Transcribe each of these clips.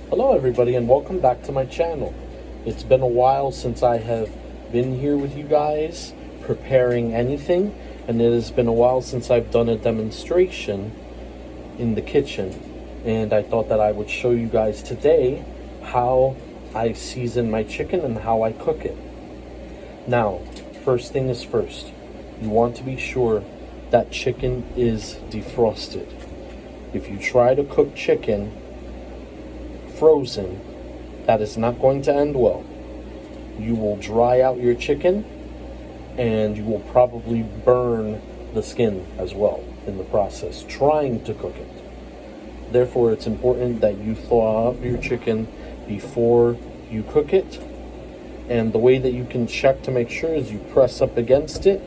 Hello everybody and welcome back to my channel. It's been a while since I have been here with you guys preparing anything, and it has been a while since I've done a demonstration in the kitchen, and I thought that I would show you guys today how I season my chicken and how I cook it. Now, first thing is first, you want to be sure that chicken is defrosted. If you try to cook chicken frozen, that is not going to end well. You will dry out your chicken and you will probably burn the skin as well in the process trying to cook it. Therefore, it's important that you thaw out your chicken before you cook it. And the way that you can check to make sure is you press up against it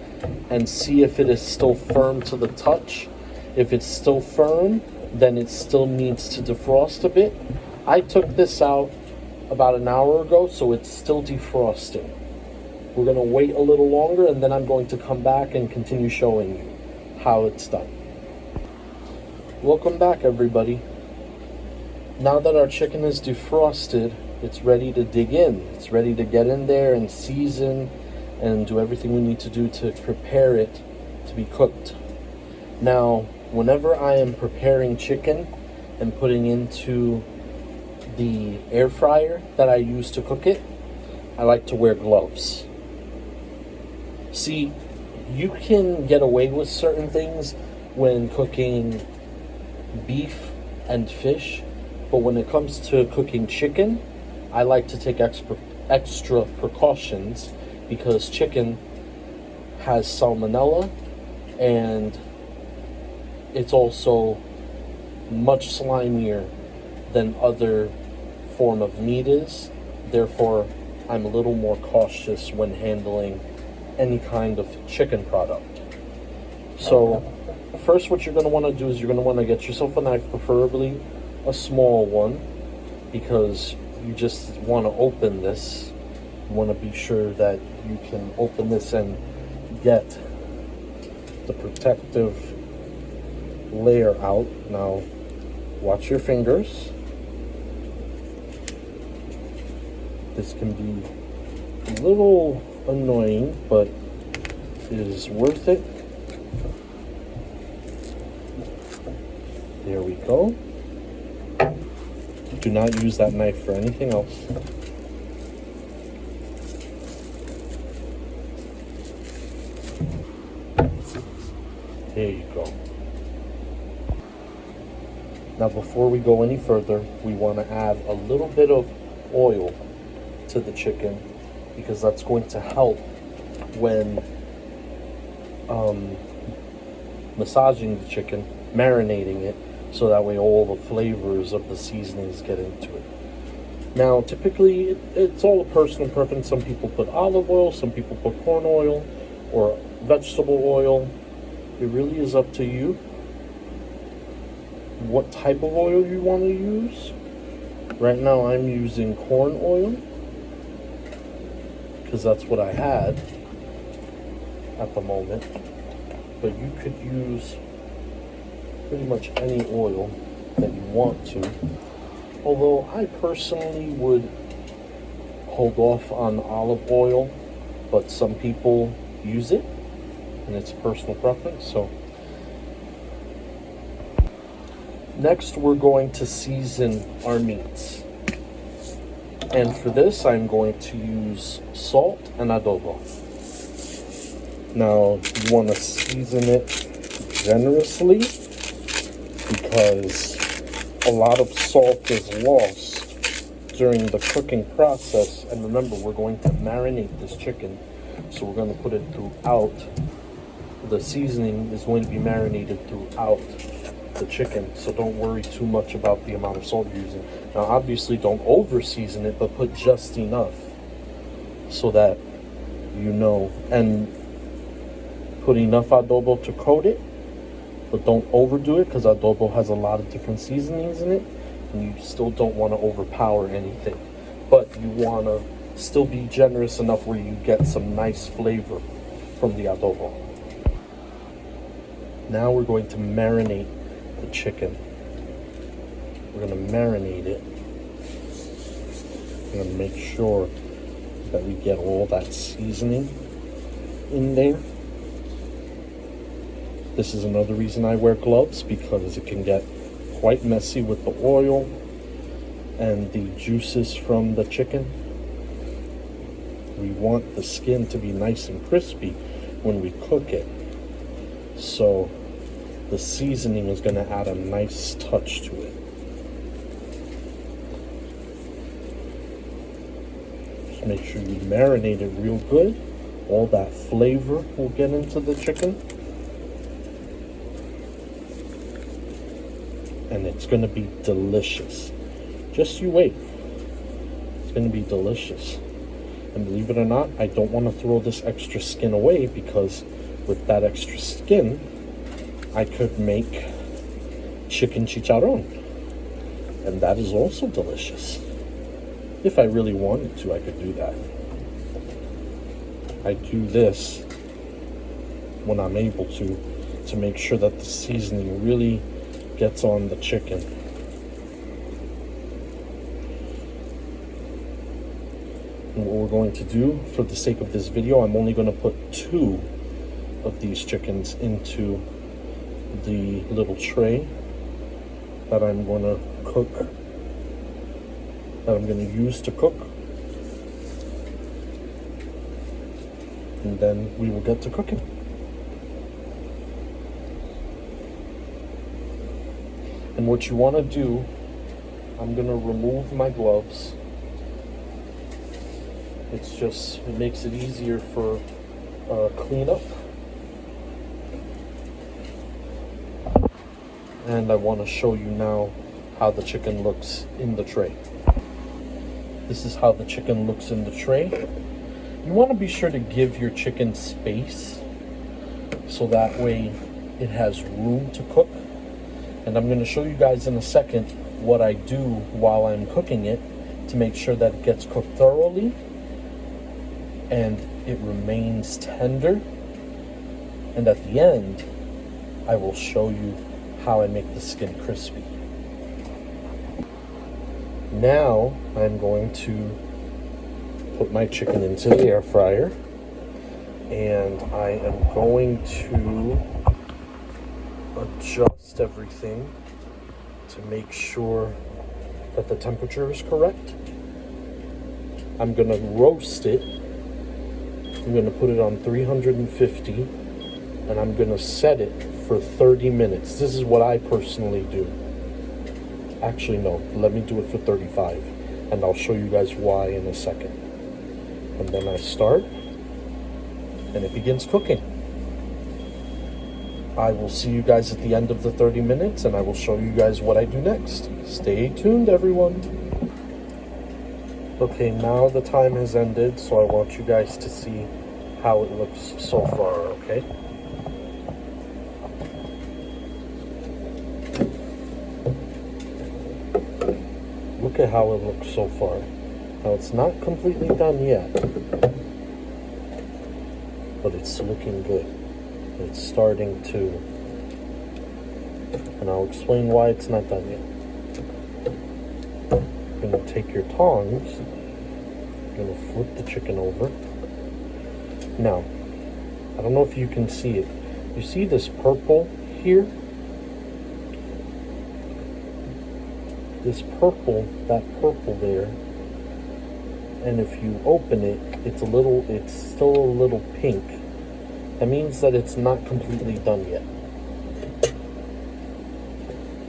and see if it is still firm to the touch. If it's still firm, then it still needs to defrost a bit. I took this out about an hour ago, so it's still defrosting. We're going to wait a little longer, and then I'm going to come back and continue showing you how it's done. Welcome back, everybody. Now that our chicken is defrosted, it's ready to dig in. It's ready to get in there and season and do everything we need to do to prepare it to be cooked. Now, whenever I am preparing chicken and putting into the air fryer that I use to cook it, I like to wear gloves. See, you can get away with certain things when cooking beef and fish, but when it comes to cooking chicken, I like to take extra precautions because chicken has salmonella, and it's also much slimier than other form of meat is. Therefore, I'm a little more cautious when handling any kind of chicken product. So first, what you're going to want to do is you're going to want to get yourself a knife, preferably a small one, because you just want to open this. You want to be sure that you can open this and get the protective layer out. Now, watch your fingers. This can be a little annoying, but it is worth it. There we go. Do not use that knife for anything else. There you go. Now, before we go any further, we want to add a little bit of oil to the chicken, because that's going to help when massaging the chicken, marinating it, so that way all the flavors of the seasonings get into it. Now, typically, it's all a personal preference. Some people put olive oil, some people put corn oil or vegetable oil. It really is up to you what type of oil you want to use. Right now, I'm using corn oil because that's what I had at the moment, but you could use pretty much any oil that you want to, although I personally would hold off on olive oil, but some people use it and it's personal preference. So next, we're going to season our meats. And for this, I'm going to use salt and adobo. Now, you want to season it generously because a lot of salt is lost during the cooking process. And remember, we're going to marinate this chicken, so we're going to put it throughout. The seasoning is going to be marinated throughout the chicken, so don't worry too much about the amount of salt you're using. Now, obviously, don't over season it, but put just enough so that you know, and put enough adobo to coat it, but don't overdo it, because adobo has a lot of different seasonings in it, and you still don't want to overpower anything, but you want to still be generous enough where you get some nice flavor from the adobo. Now we're going to marinate the chicken. We're going to marinate it I'm going to make sure that we get all that seasoning in there. This is another reason I wear gloves, because it can get quite messy with the oil and the juices from the chicken. We want the skin to be nice and crispy when we cook it. So the seasoning is going to add a nice touch to it. Just make sure you marinate it real good. All that flavor will get into the chicken. And it's going to be delicious. Just you wait. It's going to be delicious. And believe it or not, I don't want to throw this extra skin away, because with that extra skin, I could make chicken chicharron. And that is also delicious. If I really wanted to, I could do that. I do this when I'm able to make sure that the seasoning really gets on the chicken. And what we're going to do, for the sake of this video, I'm only going to put 2 of these chickens into the little tray that I'm going to cook, that I'm going to use to cook. And then we will get to cooking. And what you want to do, I'm going to remove my gloves. It makes it easier for cleanup. And I want to show you now how the chicken looks in the tray. This is how the chicken looks in the tray. You want to be sure to give your chicken space, so that way it has room to cook. And I'm going to show you guys in a second what I do while I'm cooking it to make sure that it gets cooked thoroughly and it remains tender. And at the end, I will show you how I make the skin crispy. Now I'm going to put my chicken into the air fryer, and I am going to adjust everything to make sure that the temperature is correct. I'm going to roast it. I'm going to put it on 350, and I'm going to set it for 30 minutes. This is what I personally do. Actually, no, let me do it for 35, and I'll show you guys why in a second. And then I start, and it begins cooking. I will see you guys at the end of the 30 minutes, and I will show you guys what I do next. Stay tuned, everyone. Okay, now the time has ended, so I want you guys to see how it looks so far, okay? Look at how it looks so far. Now, it's not completely done yet, but it's looking good. It's starting to, and I'll explain why it's not done yet. You're going to take your tongs, you're going to flip the chicken over. Now, I don't know if you can see it. You see this purple here? This purple, that purple there, and if you open it, it's still a little pink. That means that it's not completely done yet.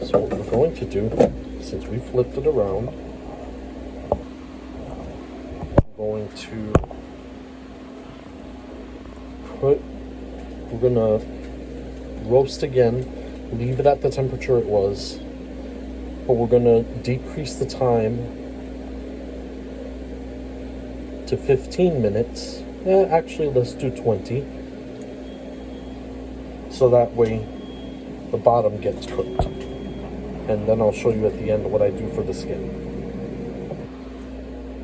So what we're going to do, since we flipped it around, I'm going to we're gonna roast again, leave it at the temperature it was, but we're gonna decrease the time to 15 minutes. Actually, let's do 20. So that way the bottom gets cooked. And then I'll show you at the end what I do for the skin.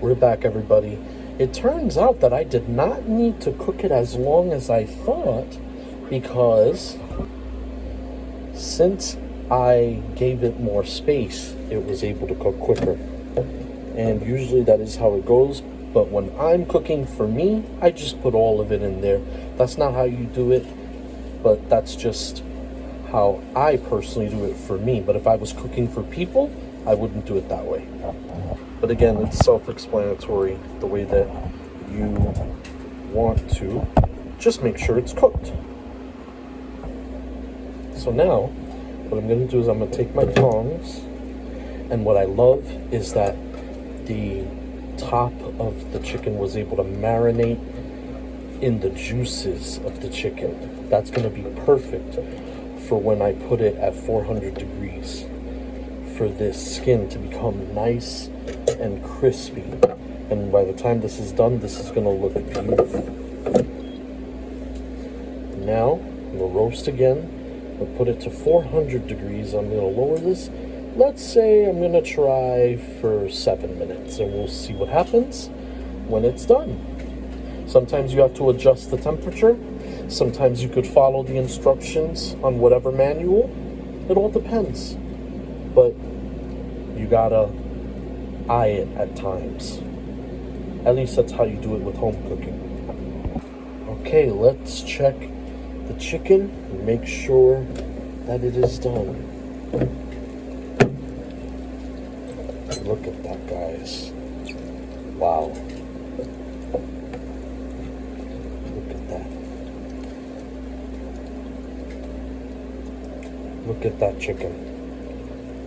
We're back, everybody. It turns out that I did not need to cook it as long as I thought, because since I gave it more space, it was able to cook quicker. and usually that is how it goes. But when I'm cooking for me, I just put all of it in there. That's not how you do it, but that's just how I personally do it for me. But if I was cooking for people, I wouldn't do it that way. But again, it's self-explanatory the way that you want to. Just make sure it's cooked. So now, what I'm going to do is I'm going to take my tongs, and what I love is that the top of the chicken was able to marinate in the juices of the chicken. That's going to be perfect for when I put it at 400 degrees for this skin to become nice and crispy. And by the time this is done, this is going to look beautiful. Now, I'm going to roast again. I'll put it to 400 degrees. I'm going to lower this. Let's say I'm going to try for 7 minutes, and we'll see what happens when it's done. Sometimes you have to adjust the temperature. Sometimes you could follow the instructions on whatever manual. It all depends. But you gotta eye it at times. At least that's how you do it with home cooking. Okay, let's check the chicken and make sure that it is done. Look at that, guys. Wow. Look at that. Look at that chicken.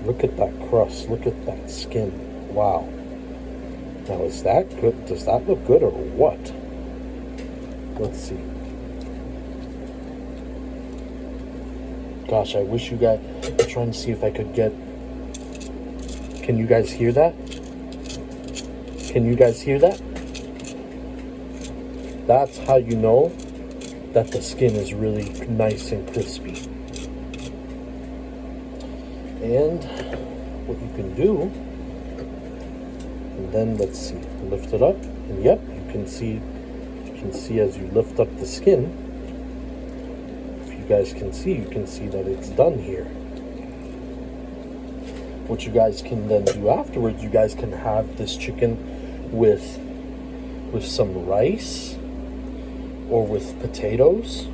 Look at that crust. Look at that skin. Wow. Now, is that good? Does that look good or what? Let's see. Gosh, I wish you guys... I'm trying to see if I could get... Can you guys hear that? Can you guys hear that? That's how you know that the skin is really nice and crispy. And what you can do, and then let's see, lift it up, and yep, you can see as you lift up the skin, if you guys can see, you can see that it's done here. What you guys can then do afterwards, you guys can have this chicken with some rice or with potatoes,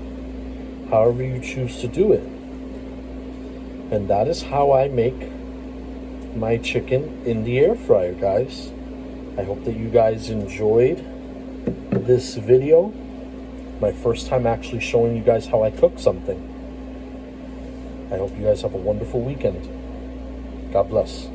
however you choose to do it. And that is how I make my chicken in the air fryer, guys. I hope that you guys enjoyed this video. My first time actually showing you guys how I cook something. I hope you guys have a wonderful weekend. God bless.